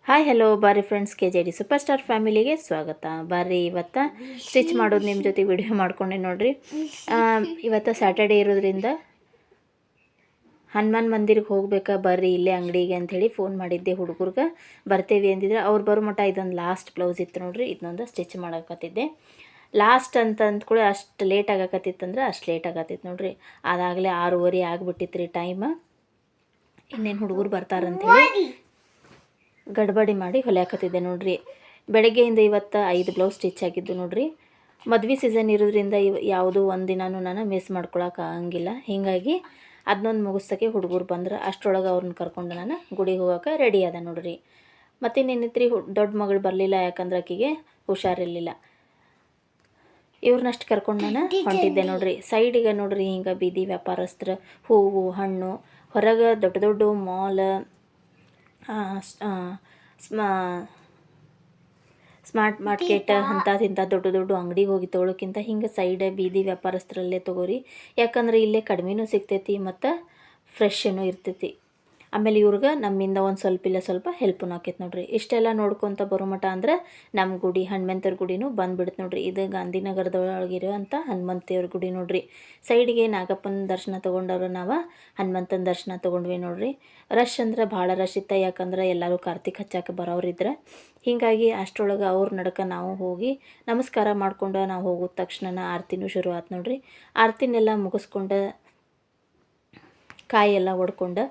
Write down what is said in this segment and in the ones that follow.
Hi hello ಬಾರಿ friends, KJD super star ಫ್ಯಾಮಿಲಿಗೆ ಸ್ವಾಗತ. ಬಾರಿ ಇವತ್ತು ಸ್ಟಿಚ್ ಮಾಡೋದು ನಿಮ್ಮ ಜೊತೆ ವಿಡಿಯೋ ಮಾಡ್ಕೊಂಡೆ ನೋಡ್ರಿ. ಇವತ್ತು ಸ್ಯಾಟರ್ಡೇ ಇರೋದ್ರಿಂದ ಹನುಮಾನ್ ಮಂದಿರಕ್ಕೆ ಹೋಗ್ಬೇಕಾ ಬರ್ರಿ ಇಲ್ಲೇ ಅಂಗಡಿಗೆ ಅಂಥೇಳಿ ಫೋನ್ ಮಾಡಿದ್ದೆ. ಹುಡುಗರ್ಗೆ ಬರ್ತೇವೆ ಅಂದಿದ್ರೆ ಅವ್ರು ಬರೋ ಮಟ್ಟ ಇದೊಂದು ಲಾಸ್ಟ್ ಬ್ಲೌಸ್ ಇತ್ತು ನೋಡ್ರಿ, ಇದನ್ನೊಂದು ಸ್ಟಿಚ್ ಮಾಡಕತ್ತಿದ್ದೆ. ಲಾಸ್ಟ್ ಅಂತ ಅಂದ್ಕೂಳೆ ಅಷ್ಟು ಲೇಟ್ ಆಗಕತ್ತಿತ್ತಂದ್ರೆ ಅಷ್ಟು ಲೇಟ್ ಆಗತ್ತಿತ್ತು ನೋಡ್ರಿ. ಅದಾಗಲೇ 6:30 ಆಗಿಬಿಟ್ಟಿತ್ತು ರೀ ಟೈಮ್. ಇನ್ನೇನು ಹುಡುಗರು ಬರ್ತಾರಂಥೇಳಿ ಗಡ್ಬಡಿ ಮಾಡಿ ಹೊಲಿಯಾಕತ್ತಿದ್ದೆ ನೋಡ್ರಿ. ಬೆಳಗ್ಗೆಯಿಂದ ಇವತ್ತು 5 ಬ್ಲೌಸ್ ಸ್ಟಿಚ್ ಆಗಿದ್ದು ನೋಡ್ರಿ. ಮದುವೆ ಸೀಸನ್ ಇರೋದ್ರಿಂದ ಯಾವುದೂ ಒಂದು ದಿನಾನು ನಾನು ಮಿಸ್ ಮಾಡ್ಕೊಳಕ್ಕೆ ಆಗಂಗಿಲ್ಲ. ಹೀಗಾಗಿ ಅದನ್ನೊಂದು ಮುಗಿಸೋಕ್ಕೆ ಹುಡುಗರು ಬಂದ್ರೆ ಅಷ್ಟರೊಳಗೆ ಅವ್ರನ್ನ ಕರ್ಕೊಂಡು ನಾನು ಗುಡಿಗೆ ಹೋಗೋಕೆ ರೆಡಿ ಅದ ನೋಡ್ರಿ. ಮತ್ತಿನ್ನೇನಿತ್ರಿ, ದೊಡ್ಡ ಮಗಳು ಬರಲಿಲ್ಲ, ಯಾಕಂದ್ರೆ ಆಕೆಗೆ ಹುಷಾರಿರಲಿಲ್ಲ. ಇವ್ರನ್ನಷ್ಟು ಕರ್ಕೊಂಡು ನಾನು ಹೊಂಟಿದ್ದೆ ನೋಡ್ರಿ. ಸೈಡಿಗೆ ನೋಡ್ರಿ ಹಿಂಗೆ ಬೀದಿ ವ್ಯಾಪಾರಸ್ಥರು ಹೂವು ಹಣ್ಣು, ಹೊರಗೆ ದೊಡ್ಡ ದೊಡ್ಡ ಮಾಲ್, ಸ್ಮಾರ್ಟ್ ಮಾರ್ಕೆಟ್ ಇಂಥ ದೊಡ್ಡ ದೊಡ್ಡ ಅಂಗಡಿಗೆ ಹೋಗಿ ತೊಗೊಳಕ್ಕಿಂತ ಹಿಂಗೆ ಸೈಡ್ ಬೀದಿ ವ್ಯಾಪಾರಸ್ಥರಲ್ಲೇ ತೊಗೋರಿ. ಯಾಕಂದ್ರೆ ಇಲ್ಲೇ ಕಡಿಮೆನೂ ಸಿಗ್ತೈತಿ ಮತ್ತು ಫ್ರೆಶ್ಶೂ ಇರ್ತೈತಿ. ಆಮೇಲೆ ಇವ್ರಿಗೆ ನಮ್ಮಿಂದ ಒಂದು ಸ್ವಲ್ಪ ಇಲ್ಲ ಸ್ವಲ್ಪ ಹೆಲ್ಪ್ನೂ ಆಕೈತೆ ನೋಡ್ರಿ. ಇಷ್ಟೆಲ್ಲ ನೋಡ್ಕೊತ ಬರೋ ಮಟ ಅಂದ್ರೆ ನಮ್ಮ ಗುಡಿ ಹನುಮಂತರ ಗುಡಿನೂ ಬಂದುಬಿಡುತ್ತೆ ನೋಡ್ರಿ. ಇದು ಗಾಂಧಿನಗರದೊಳಗಿರೋ ಅಂಥ ಹನುಮಂತೇವ್ರ ಗುಡಿ ನೋಡ್ರಿ. ಸೈಡಿಗೆ ನಾಗಪ್ಪನ ದರ್ಶನ ತೊಗೊಂಡವ್ರು ನಾವು ಹನುಮಂತನ ದರ್ಶನ ತೊಗೊಂಡ್ವಿ ನೋಡ್ರಿ. ರಶ್ ಅಂದ್ರೆ ಭಾಳ ರಶ್ ಇತ್ತು, ಯಾಕಂದ್ರೆ ಎಲ್ಲರೂ ಕಾರ್ತಿಕ್ ಹಚ್ಚಾಕೆ ಬರೋರಿದ್ರೆ. ಹೀಗಾಗಿ ಅಷ್ಟರೊಳಗೆ ಅವ್ರ ನಡಕ ನಾವು ಹೋಗಿ ನಮಸ್ಕಾರ ಮಾಡ್ಕೊಂಡು ನಾವು ಹೋಗೋದ ತಕ್ಷಣ ಆರತಿನೂ ಶುರು ಆಯ್ತು ನೋಡ್ರಿ. ಆರತಿನೆಲ್ಲ ಮುಗಿಸ್ಕೊಂಡು ಕಾಯಿ ಎಲ್ಲ ಒಡ್ಕೊಂಡು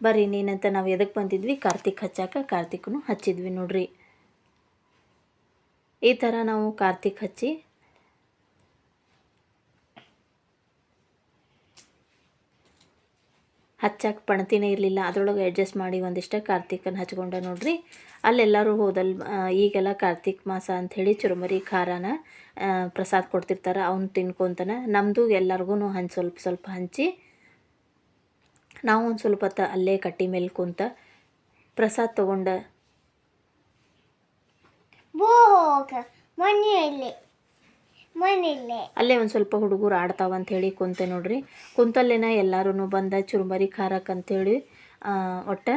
ಬರ್ರಿ ನೀನಂತ ನಾವು ಎದಕ್ಕೆ ಬಂದಿದ್ವಿ, ಕಾರ್ತಿಕ್ ಹಚ್ಚಾಕ. ಕಾರ್ತಿಕ್ನು ಹಚ್ಚಿದ್ವಿ ನೋಡ್ರಿ. ಈ ಥರ ನಾವು ಕಾರ್ತಿಕ್ ಹಚ್ಚಿ ಹಚ್ಚಾಕ ಪಣತಿನೇ ಇರಲಿಲ್ಲ. ಅದರೊಳಗೆ ಅಡ್ಜಸ್ಟ್ ಮಾಡಿ ಒಂದಿಷ್ಟ ಕಾರ್ತಿಕನ ಹಚ್ಕೊಂಡ ನೋಡ್ರಿ. ಅಲ್ಲೆಲ್ಲರೂ ಹೋದಲ್ಲಿ ಈಗೆಲ್ಲ ಕಾರ್ತಿಕ್ ಮಾಸ ಅಂಥೇಳಿ ಚುರುಮುರಿ ಖಾರನ ಪ್ರಸಾದ ಕೊಡ್ತಿರ್ತಾರೆ, ಅವ್ನು ತಿನ್ಕೊತಾನೆ. ನಮ್ಮದು ಎಲ್ಲರಿಗೂ ಸ್ವಲ್ಪ ಸ್ವಲ್ಪ ಹಂಚಿ ನಾವು ಒಂದು ಸ್ವಲ್ಪ ಹೊತ್ತು ಅಲ್ಲೇ ಕಟ್ಟಿ ಮೇಲೆ ಕುಂತ ಪ್ರಸಾದ ತೊಗೊಂಡು ಅಲ್ಲೇ ಒಂದು ಸ್ವಲ್ಪ ಹುಡುಗರು ಆಡ್ತಾವಂಥೇಳಿ ಕುಂತೆ ನೋಡ್ರಿ. ಕುಂತಲ್ಲೇನ ಎಲ್ಲರೂ ಬಂದ ಚುರುಮರಿ ಖಾರಕ್ಕಂಥೇಳಿ ಒಟ್ಟು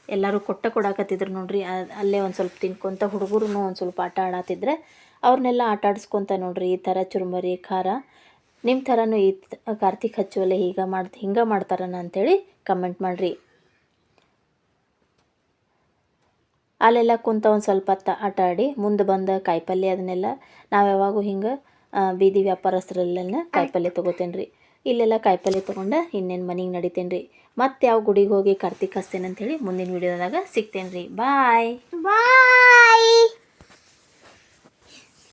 ಎಲ್ಲರೂ ಕೊಡಾಕತ್ತಿದ್ರು ನೋಡ್ರಿ. ಅಲ್ಲೇ ಒಂದು ಸ್ವಲ್ಪ ತಿನ್ಕೊತ ಹುಡುಗರು ಒಂದು ಸ್ವಲ್ಪ ಆಟ ಆಡತ್ತಿದ್ರೆ ಅವ್ರನ್ನೆಲ್ಲ ಆಟ ಆಡಿಸ್ಕೊತ ನೋಡ್ರಿ. ಈ ಥರ ಚುರುಮರಿ ಖಾರ ನಿಮ್ಮ ಥರನೂ ಈ ಕಾರ್ತಿಕ್ ಹಚ್ಚುವಲ್ಲೇ ಹಿಂಗೆ ಮಾಡ್ತಾರನ ಅಂಥೇಳಿ ಕಮೆಂಟ್ ಮಾಡಿರಿ. ಅಲ್ಲೆಲ್ಲ ಕುಂತ ಒಂದು ಸ್ವಲ್ಪ ಹೊತ್ತು ಆಟ ಆಡಿ ಮುಂದೆ ಬಂದ ಕಾಯಿಪಲ್ಯ ಅದನ್ನೆಲ್ಲ ನಾವು ಯಾವಾಗೂ ಹಿಂಗೆ ಬೀದಿ ವ್ಯಾಪಾರಸ್ಥರಲ್ಲೆಲ್ಲ ಕಾಯಿಪಲ್ಯ ತೊಗೋತೇನೆ ರೀ. ಇಲ್ಲೆಲ್ಲ ಕಾಯಿಪಲ್ಯ ತೊಗೊಂಡು ಇನ್ನೇನು ಮನೆಗೆ ನಡಿತೇನೆ ರೀ. ಮತ್ತು ಯಾವ ಗುಡಿಗೆ ಹೋಗಿ ಕಾರ್ತಿಕ್ ಹಚ್ತೇನೆ ಅಂಥೇಳಿ ಮುಂದಿನ ವೀಡಿಯೋದಾಗ ಸಿಗ್ತೇನೆ ರೀ. ಬಾಯ್.